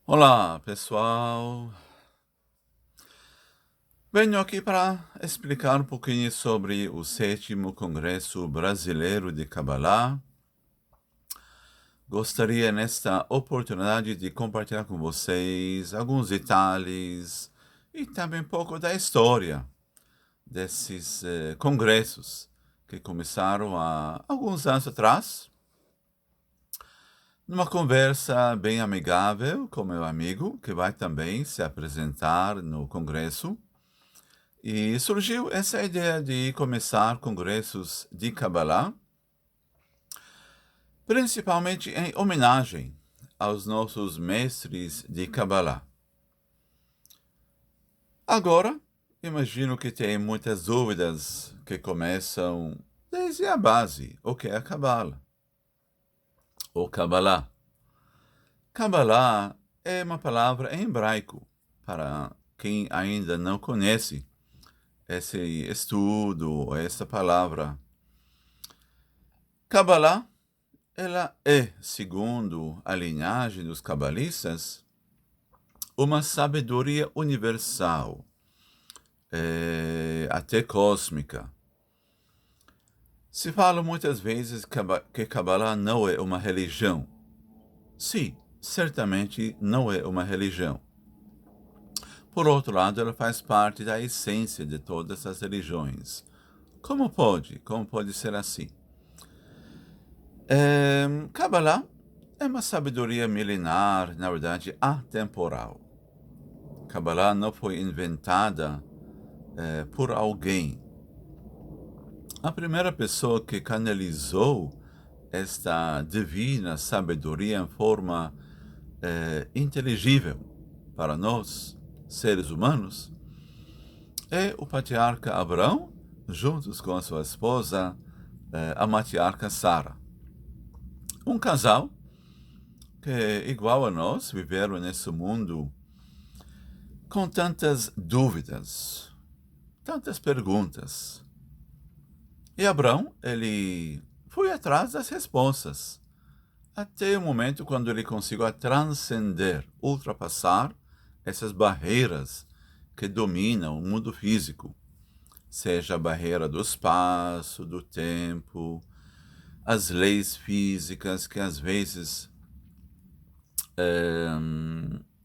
Olá, pessoal. Venho aqui para explicar um pouquinho sobre o sétimo Congresso Brasileiro de Kabbalah. Gostaria, nesta oportunidade, de compartilhar com vocês alguns detalhes e também um pouco da história desses congressos que começaram há alguns anos atrás, numa conversa bem amigável com meu amigo, que vai também se apresentar no congresso. E surgiu essa ideia de começar congressos de Kabbalah, principalmente em homenagem aos nossos mestres de Kabbalah. Agora, imagino que tem muitas dúvidas que começam desde a base, o que é a Kabbalah, ou Kabbalah. Kabbalah é uma palavra em hebraico, para quem ainda não conhece esse estudo, essa palavra. Kabbalah, ela é, segundo a linhagem dos cabalistas, uma sabedoria universal, até cósmica. Se fala muitas vezes que Kabbalah não é uma religião. Sim, certamente não é uma religião. Por outro lado, ela faz parte da essência de todas as religiões. Como pode? Como pode ser assim? Kabbalah é uma sabedoria milenar, na verdade, atemporal. Kabbalah não foi inventada por alguém. A primeira pessoa que canalizou esta divina sabedoria em forma inteligível para nós, seres humanos, é o patriarca Abraão, juntos com a sua esposa, a matriarca Sara. Um casal que, igual a nós, viveram nesse mundo com tantas dúvidas, tantas perguntas. E Abraão, ele foi atrás das respostas, até o momento quando ele conseguiu transcender, ultrapassar essas barreiras que dominam o mundo físico, seja a barreira do espaço, do tempo, as leis físicas que às vezes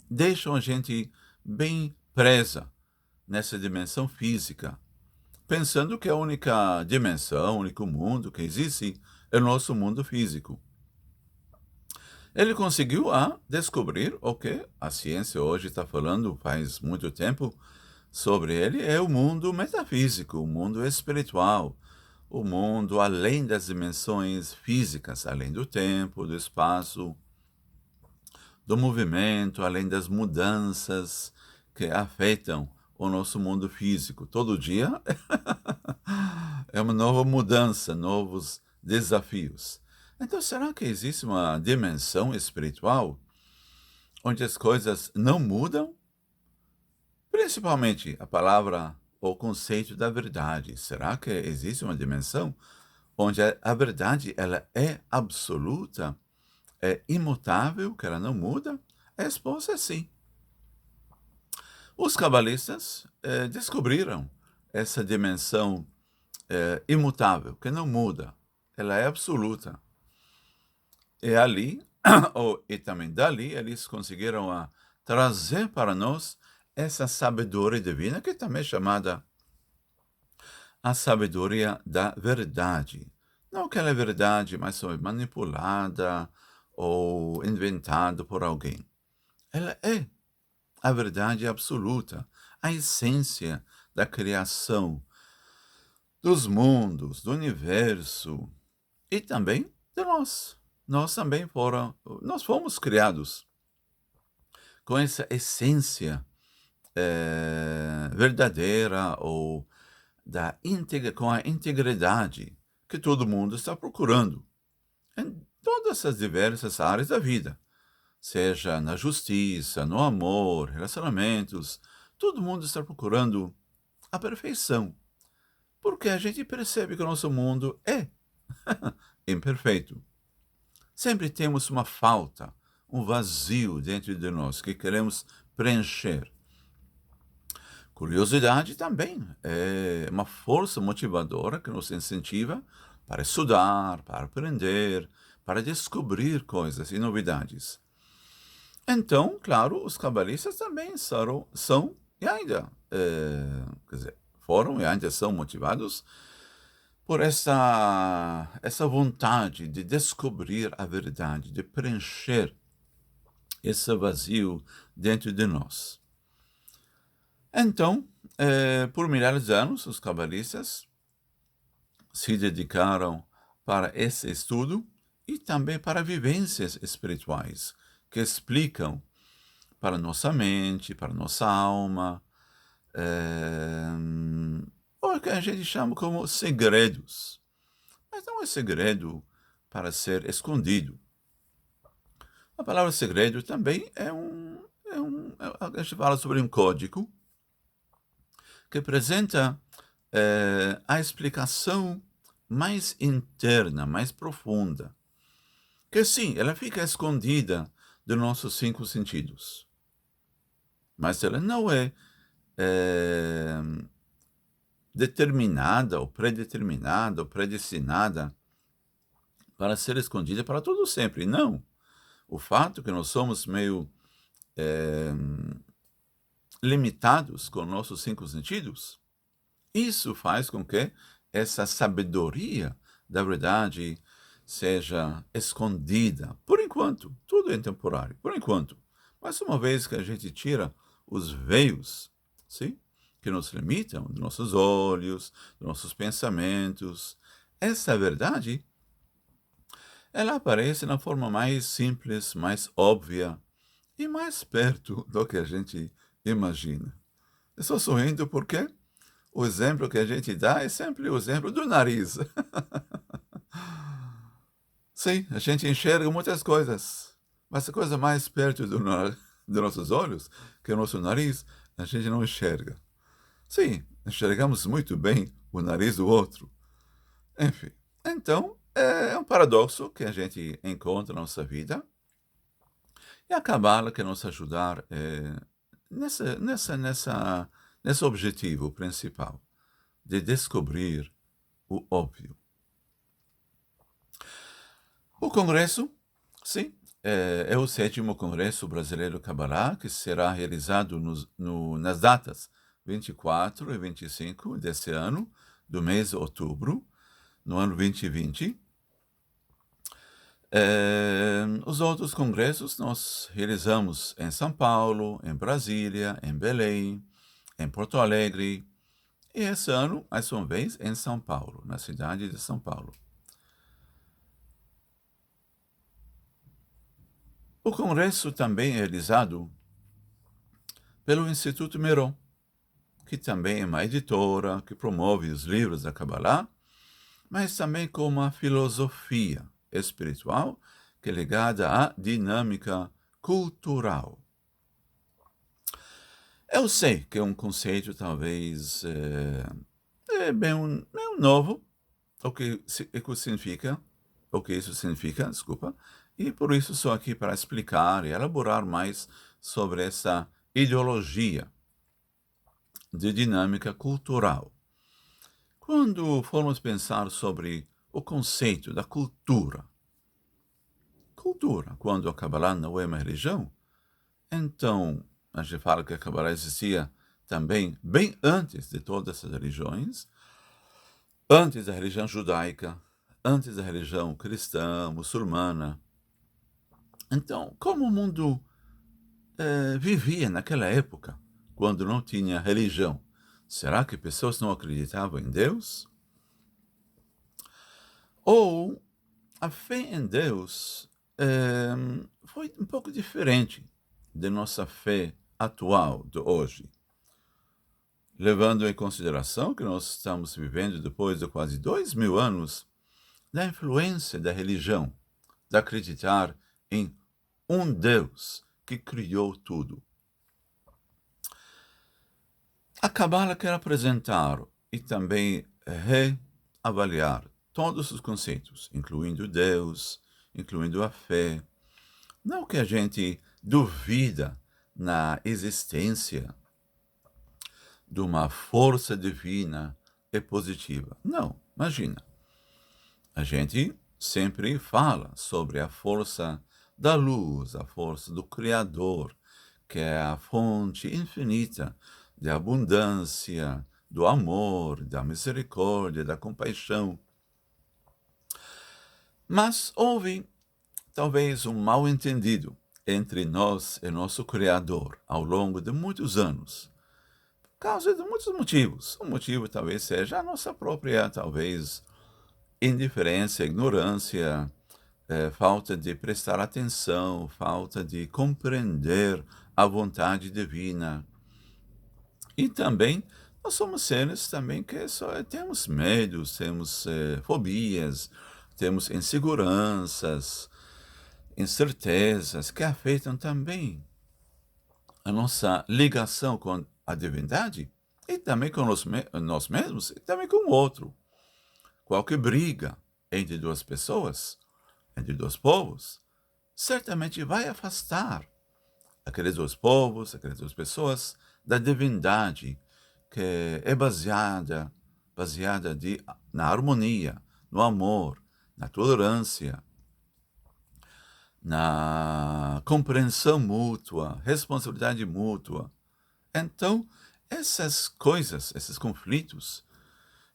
deixam a gente bem presa nessa dimensão física, pensando que a única dimensão, o único mundo que existe é o nosso mundo físico. Ele conseguiu descobrir o que a ciência hoje está falando faz muito tempo sobre ele, é o mundo metafísico, o mundo espiritual, o mundo além das dimensões físicas, além do tempo, do espaço, do movimento, além das mudanças que afetam o nosso mundo físico. Todo dia é uma nova mudança, novos desafios. Então, será que existe uma dimensão espiritual onde as coisas não mudam? Principalmente a palavra ou conceito da verdade. Será que existe uma dimensão onde a verdade ela é absoluta, é imutável, que ela não muda? A resposta é sim. Os cabalistas descobriram essa dimensão imutável, que não muda, ela é absoluta. E ali, e também dali, eles conseguiram trazer para nós essa sabedoria divina, que também é chamada a sabedoria da verdade. Não aquela verdade, mas foi manipulada ou inventada por alguém. Ela é a verdade absoluta, a essência da criação, dos mundos, do universo e também de nós. Nós fomos criados com essa essência verdadeira ou com a integridade que todo mundo está procurando em todas as diversas áreas da vida, seja na justiça, no amor, relacionamentos. Todo mundo está procurando a perfeição, porque a gente percebe que o nosso mundo é imperfeito. Sempre temos uma falta, um vazio dentro de nós que queremos preencher. Curiosidade também é uma força motivadora que nos incentiva para estudar, para aprender, para descobrir coisas e novidades. Então, claro, os cabalistas também são e ainda, quer dizer, foram e ainda são motivados por essa vontade de descobrir a verdade, de preencher esse vazio dentro de nós. Então, por milhares de anos, os cabalistas se dedicaram para esse estudo e também para vivências espirituais que explicam para nossa mente, para nossa alma, o que a gente chama como segredos. Mas não é segredo para ser escondido. A palavra segredo também a gente fala sobre um código que apresenta a explicação mais interna, mais profunda. Que sim, ela fica escondida dos nossos 5 sentidos. Mas ela não é determinada, ou predeterminada, ou predestinada para ser escondida para todo sempre. Não. O fato que nós somos meio limitados com nossos 5 sentidos, isso faz com que essa sabedoria da verdade seja escondida. Por enquanto, tudo é temporário, por enquanto. Mas uma vez que a gente tira os veios, sim, que nos limitam, dos nossos olhos, dos nossos pensamentos, essa verdade, ela aparece na forma mais simples, mais óbvia e mais perto do que a gente imagina. Eu estou sorrindo porque o exemplo que a gente dá é sempre o exemplo do nariz. Sim, a gente enxerga muitas coisas, mas a coisa mais perto dos nossos olhos, que é o nosso nariz, a gente não enxerga. Sim, enxergamos muito bem o nariz do outro. Enfim, então é um paradoxo que a gente encontra na nossa vida e a Cabala quer nos ajudar nesse objetivo principal, de descobrir o óbvio. O Congresso, sim, é o 7º Congresso Brasileiro Kabbalah, que será realizado nas datas 24 e 25 desse ano, do mês de outubro, no ano 2020. Os outros congressos nós realizamos em São Paulo, em Brasília, em Belém, em Porto Alegre, e esse ano, mais uma vez, em São Paulo, na cidade de São Paulo. O congresso também é realizado pelo Instituto Meron, que também é uma editora que promove os livros da Kabbalah, mas também com uma filosofia espiritual que é ligada à dinâmica cultural. Eu sei que é um conceito talvez bem novo, o que isso significa, desculpa, e por isso estou aqui para explicar e elaborar mais sobre essa ideologia de dinâmica cultural. Quando formos pensar sobre o conceito da cultura, quando a Kabbalah não é uma religião, então a gente fala que a Kabbalah existia também bem antes de todas as religiões, antes da religião judaica, antes da religião cristã, muçulmana. Então, como o mundo vivia naquela época, quando não tinha religião? Será que pessoas não acreditavam em Deus? Ou a fé em Deus foi um pouco diferente de nossa fé atual, de hoje? Levando em consideração que nós estamos vivendo depois de quase 2000 anos da influência da religião, de acreditar em um Deus que criou tudo. A Kabbalah quer apresentar e também reavaliar todos os conceitos, incluindo Deus, incluindo a fé, Não que a gente duvida na existência de uma força divina e positiva. Não, imagina. A gente sempre fala sobre a força da luz, a força do Criador, que é a fonte infinita de abundância, do amor, da misericórdia, da compaixão. Mas houve talvez um mal-entendido entre nós e nosso Criador ao longo de muitos anos, por causa de muitos motivos. Um motivo talvez seja a nossa própria, talvez, indiferença, ignorância, falta de prestar atenção, falta de compreender a vontade divina. E também nós somos seres também que só temos medos, temos fobias, temos inseguranças, incertezas que afetam também a nossa ligação com a divindade e também com nós mesmos e também com o outro. Qualquer briga entre duas pessoas, entre dois povos, certamente vai afastar aqueles dois povos, aquelas duas pessoas da divindade que é baseada na harmonia, no amor, na tolerância, na compreensão mútua, responsabilidade mútua. Então, essas coisas, esses conflitos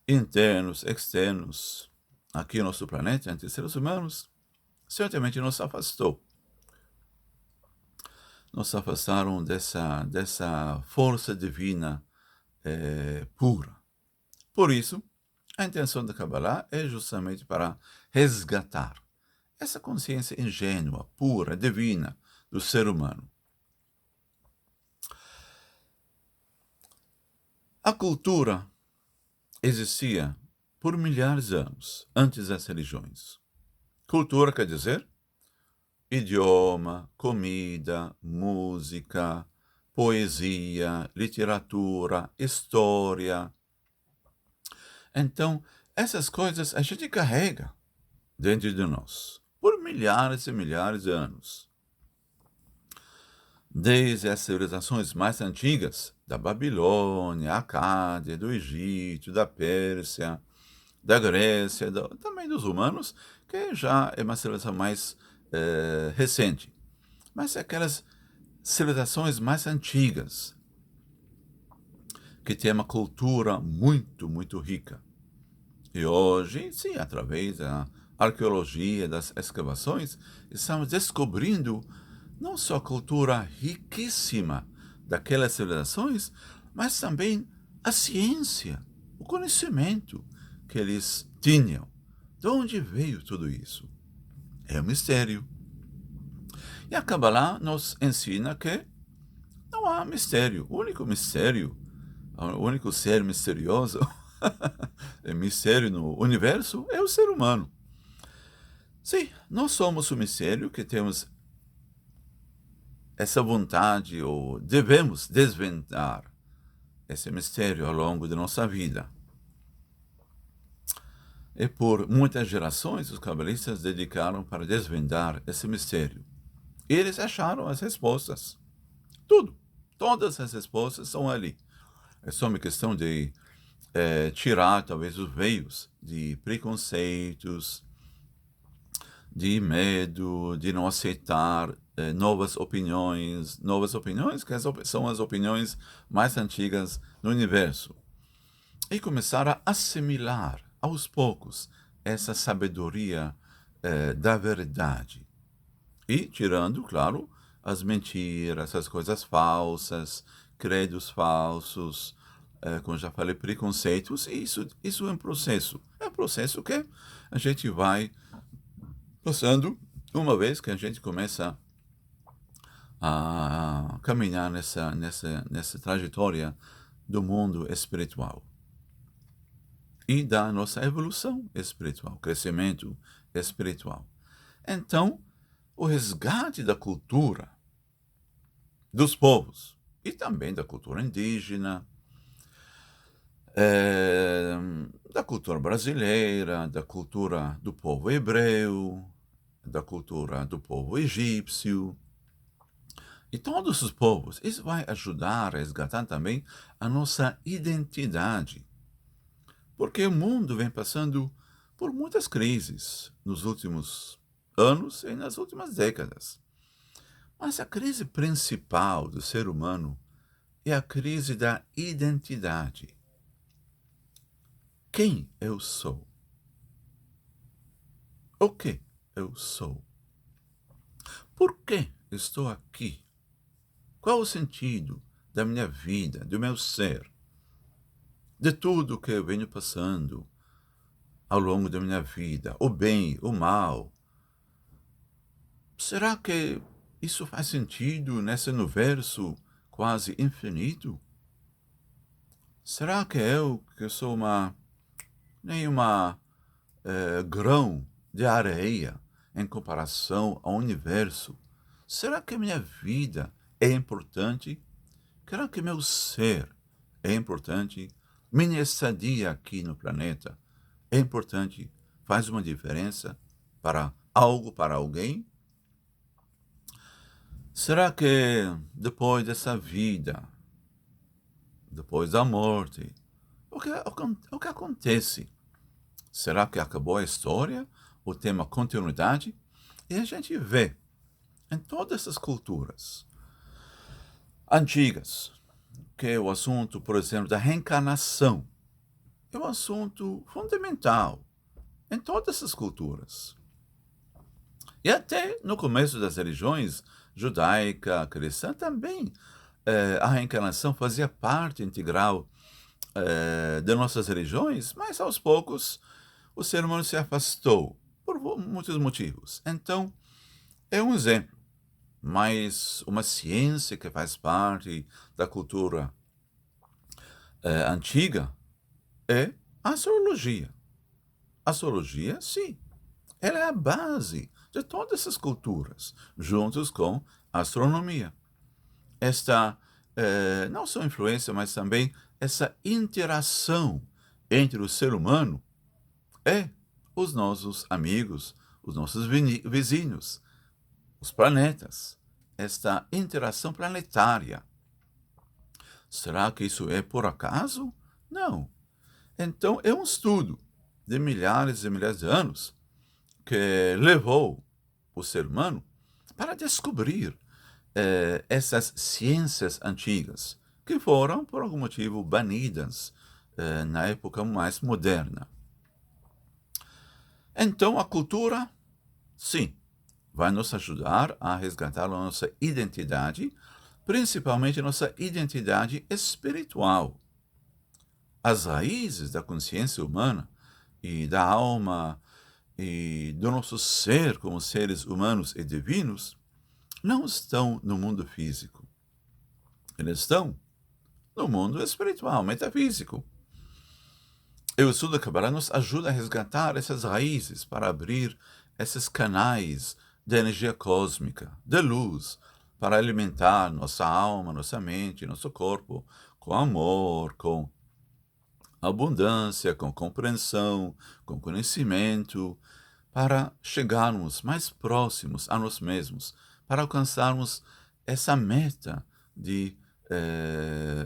internos, externos, aqui no nosso planeta, entre seres humanos, certamente nos afastou. Nos afastaram dessa força divina pura. Por isso, a intenção da Kabbalah é justamente para resgatar essa consciência ingênua, pura, divina do ser humano. A cultura existia por milhares de anos antes das religiões. Cultura quer dizer idioma, comida, música, poesia, literatura, história. Então, essas coisas a gente carrega dentro de nós por milhares e milhares de anos. Desde as civilizações mais antigas, da Babilônia, Acádia, do Egito, da Pérsia, da Grécia, também dos romanos, que já é uma civilização mais recente. Mas aquelas civilizações mais antigas, que têm uma cultura muito, muito rica. E hoje, sim, através da arqueologia, das escavações, estamos descobrindo não só a cultura riquíssima daquelas civilizações, mas também a ciência, o conhecimento que eles tinham. De onde veio tudo isso? É um mistério. E a Kabbalah nos ensina que não há mistério. O único ser misterioso, mistério no universo, é o ser humano. Sim, nós somos o mistério que temos essa vontade, ou devemos desvendar esse mistério ao longo de nossa vida. E por muitas gerações, os cabalistas dedicaram para desvendar esse mistério. E eles acharam as respostas. Tudo. Todas as respostas estão ali. É só uma questão de tirar, talvez, os veios de preconceitos, de medo, de não aceitar novas opiniões que são as opiniões mais antigas no universo. E começar a assimilar, aos poucos, essa sabedoria da verdade. E tirando, claro, as mentiras, as coisas falsas, credos falsos, como já falei, preconceitos. E isso é um processo. É um processo que a gente vai passando uma vez que a gente começa a caminhar nessa trajetória do mundo espiritual e da nossa evolução espiritual, crescimento espiritual. Então, o resgate da cultura dos povos e também da cultura indígena, da cultura brasileira, da cultura do povo hebreu, da cultura do povo egípcio e todos os povos. Isso vai ajudar a resgatar também a nossa identidade, porque o mundo vem passando por muitas crises nos últimos anos e nas últimas décadas. Mas a crise principal do ser humano é a crise da identidade. Quem eu sou? O que eu sou? Por que estou aqui? Qual o sentido da minha vida, do meu ser, de tudo que eu venho passando ao longo da minha vida, o bem, o mal? Será que isso faz sentido nesse universo quase infinito? Será que que sou nem uma grão de areia em comparação ao universo? Será que minha vida é importante? Será que meu ser é importante? Minha estadia aqui no planeta é importante? Faz uma diferença para algo, para alguém? Será que depois dessa vida, depois da morte, o que acontece? Será que acabou a história? O tema continuidade? E a gente vê em todas essas culturas antigas que o assunto, por exemplo, da reencarnação é um assunto fundamental em todas essas culturas. E até no começo das religiões judaica, cristã, também a reencarnação fazia parte integral de nossas religiões, mas aos poucos o ser humano se afastou por muitos motivos. Então, é um exemplo, mas uma ciência que faz parte da cultura antiga é a astrologia. A astrologia, sim, ela é a base de todas essas culturas, juntos com a astronomia. Esta, não só influência, mas também essa interação entre o ser humano e os nossos amigos, os nossos vizinhos, os planetas, esta interação planetária. Será que isso é por acaso? Não. Então, é um estudo de milhares e milhares de anos que levou o ser humano para descobrir essas ciências antigas, que foram, por algum motivo, banidas na época mais moderna. Então, a cultura, sim, vai nos ajudar a resgatar a nossa identidade, principalmente a nossa identidade espiritual. As raízes da consciência humana e da alma e do nosso ser como seres humanos e divinos não estão no mundo físico. Eles estão no mundo espiritual, metafísico. E o estudo da Kabbalah nos ajuda a resgatar essas raízes para abrir esses canais de energia cósmica, de luz, para alimentar nossa alma, nossa mente, nosso corpo com amor, com abundância, com compreensão, com conhecimento, para chegarmos mais próximos a nós mesmos, para alcançarmos essa meta de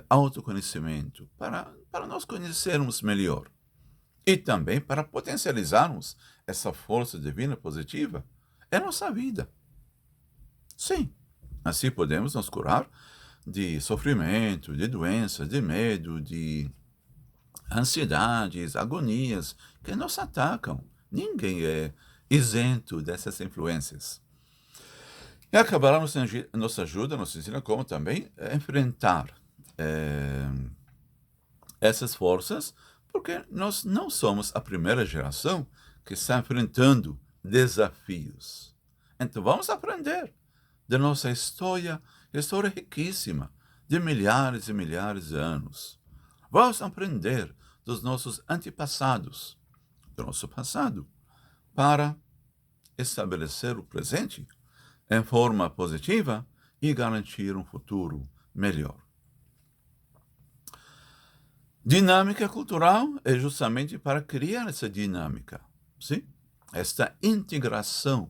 autoconhecimento, para nós conhecermos melhor. E também para potencializarmos essa força divina positiva em nossa vida. Sim, assim podemos nos curar de sofrimento, de doenças, de medo, de ansiedades, agonias que nos atacam. Ninguém é isento dessas influências. E a Kabbalah nos ajuda, nos ensina como também enfrentar essas forças, porque nós não somos a primeira geração que está enfrentando desafios. Então vamos aprender da nossa história riquíssima, de milhares e milhares de anos. Vamos aprender dos nossos antepassados, do nosso passado, para estabelecer o presente em forma positiva e garantir um futuro melhor. Dinâmica cultural é justamente para criar essa dinâmica, sim? Esta integração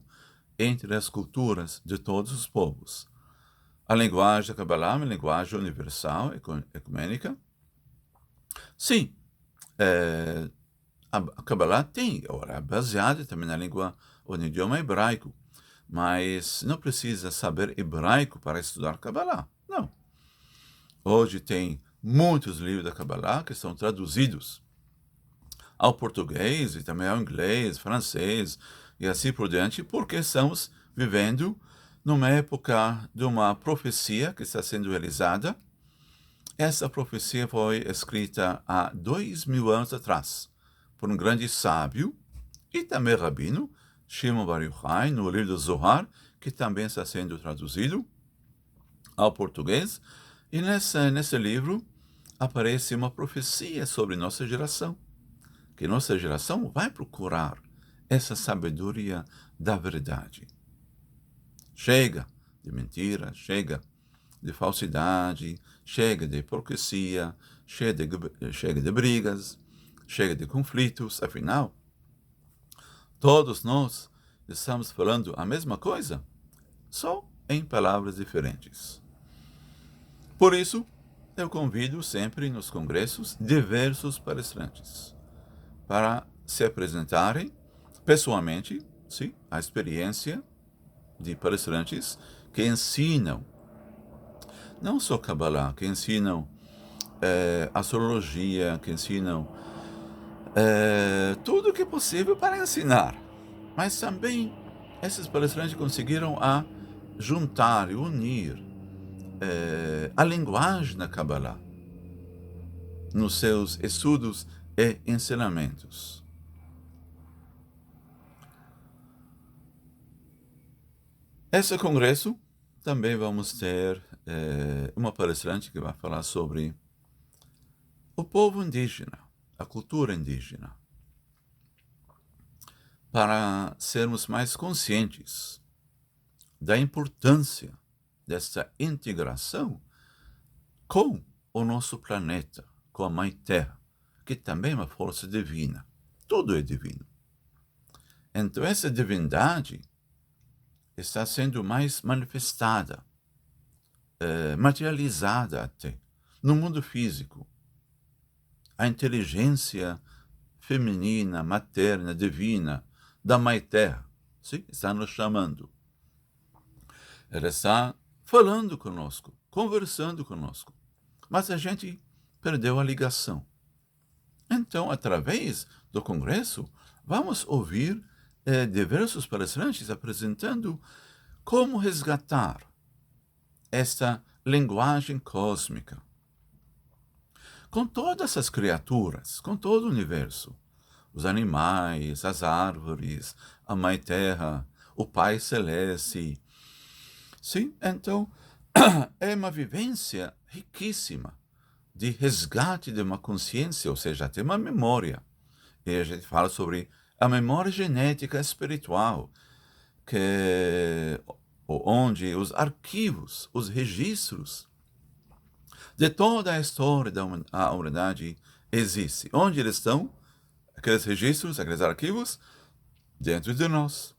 entre as culturas de todos os povos. A linguagem da Kabbalah é uma linguagem universal, ecumênica. Sim, a Kabbalah tem, é baseada também na língua ou no idioma hebraico, mas não precisa saber hebraico para estudar Kabbalah. Não. Hoje tem muitos livros da Kabbalah que são traduzidos ao português e também ao inglês, francês e assim por diante, porque estamos vivendo numa época de uma profecia que está sendo realizada. Essa profecia foi escrita há 2000 anos atrás por um grande sábio e também rabino, Shimon Bar Yochai, no livro do Zohar, que também está sendo traduzido ao português. E nesse livro aparece uma profecia sobre nossa geração, que nossa geração vai procurar essa sabedoria da verdade. Chega de mentira, chega de falsidade, chega de hipocrisia, chega de brigas, chega de conflitos. Afinal, todos nós estamos falando a mesma coisa, só em palavras diferentes. Por isso, eu convido sempre nos congressos diversos palestrantes para se apresentarem pessoalmente, sim, a experiência de palestrantes que ensinam não só Kabbalah, que ensinam astrologia, que ensinam tudo o que é possível para ensinar. Mas também esses palestrantes conseguiram juntar e unir a linguagem da Kabbalah nos seus estudos e ensinamentos. Esse congresso também vamos ter uma palestrante que vai falar sobre o povo indígena, a cultura indígena, para sermos mais conscientes da importância dessa integração com o nosso planeta, com a Mãe Terra, que também é uma força divina. Tudo é divino. Então, essa divindade está sendo mais manifestada, materializada até, no mundo físico. A inteligência feminina, materna, divina da Mãe Terra, sim, está nos chamando. Ela está falando conosco, conversando conosco, mas a gente perdeu a ligação. Então, através do congresso, vamos ouvir diversos palestrantes apresentando como resgatar esta linguagem cósmica com todas as criaturas, com todo o universo, os animais, as árvores, a Mãe Terra, o Pai Celeste. Sim, então é uma vivência riquíssima de resgate de uma consciência, ou seja, até uma memória. E a gente fala sobre a memória genética espiritual, onde os arquivos, os registros de toda a história da humanidade existem. Onde eles estão? Aqueles registros, aqueles arquivos, dentro de nós.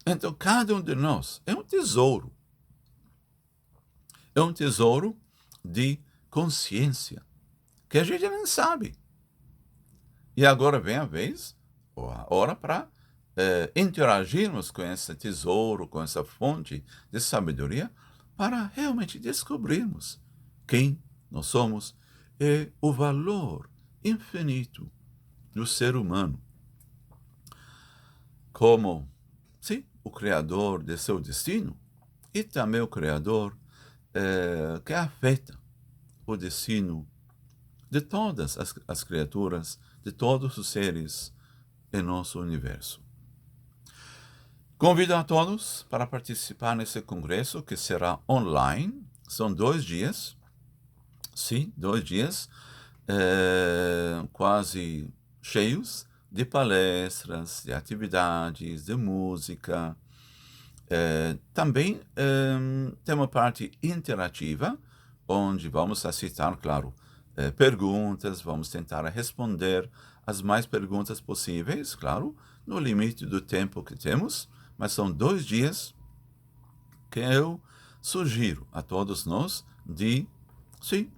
Então, cada um de nós é um tesouro. É um tesouro de consciência, que a gente nem sabe. E agora vem a vez, ou a hora, para interagirmos com esse tesouro, com essa fonte de sabedoria, para realmente descobrirmos quem nós somos e o valor infinito do ser humano. Como, sim, o criador de seu destino e também o criador que afeta o destino de todas as criaturas, de todos os seres em nosso universo. Convido a todos para participar nesse congresso, que será online. São 2 dias, sim, 2 dias, quase cheios de palestras, de atividades, de música. Também tem uma parte interativa, onde vamos aceitar, claro, perguntas, vamos tentar responder as mais perguntas possíveis, claro, no limite do tempo que temos, mas são 2 dias que eu sugiro a todos nós de, sim,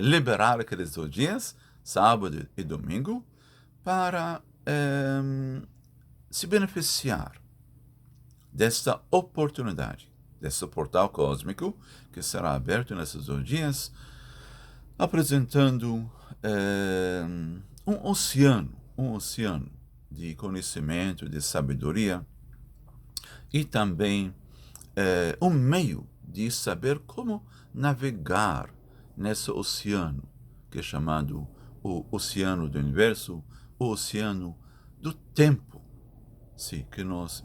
liberar aqueles 2 dias, sábado e domingo, para se beneficiar desta oportunidade, desse portal cósmico que será aberto nesses 2 dias, apresentando um oceano de conhecimento, de sabedoria, e também um meio de saber como navegar nesse oceano, que é chamado o oceano do universo, o oceano do tempo, sim, que nós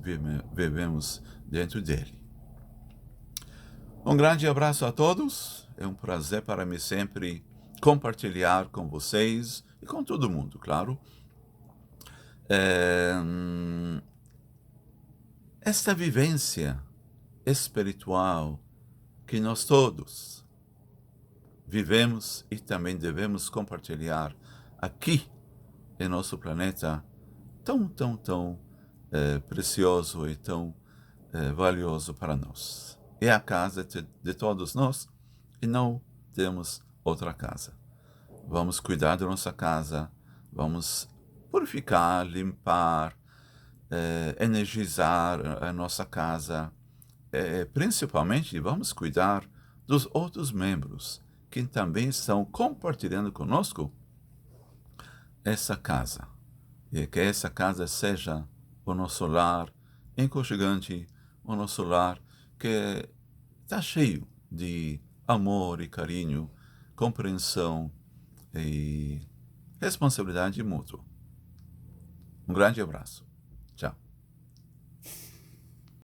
vivemos dentro dele. Um grande abraço a todos, é um prazer para mim sempre compartilhar com vocês e com todo mundo, claro, esta vivência espiritual que nós todos vivemos e também devemos compartilhar aqui em nosso planeta tão precioso e tão valioso para nós. É a casa de todos nós e não temos outra casa. Vamos cuidar da nossa casa, vamos purificar, limpar, energizar a nossa casa. Principalmente, vamos cuidar dos outros membros que também estão compartilhando conosco essa casa. E que essa casa seja o nosso lar aconchegante, o nosso lar que está cheio de amor e carinho, compreensão e responsabilidade mútua. Um grande abraço.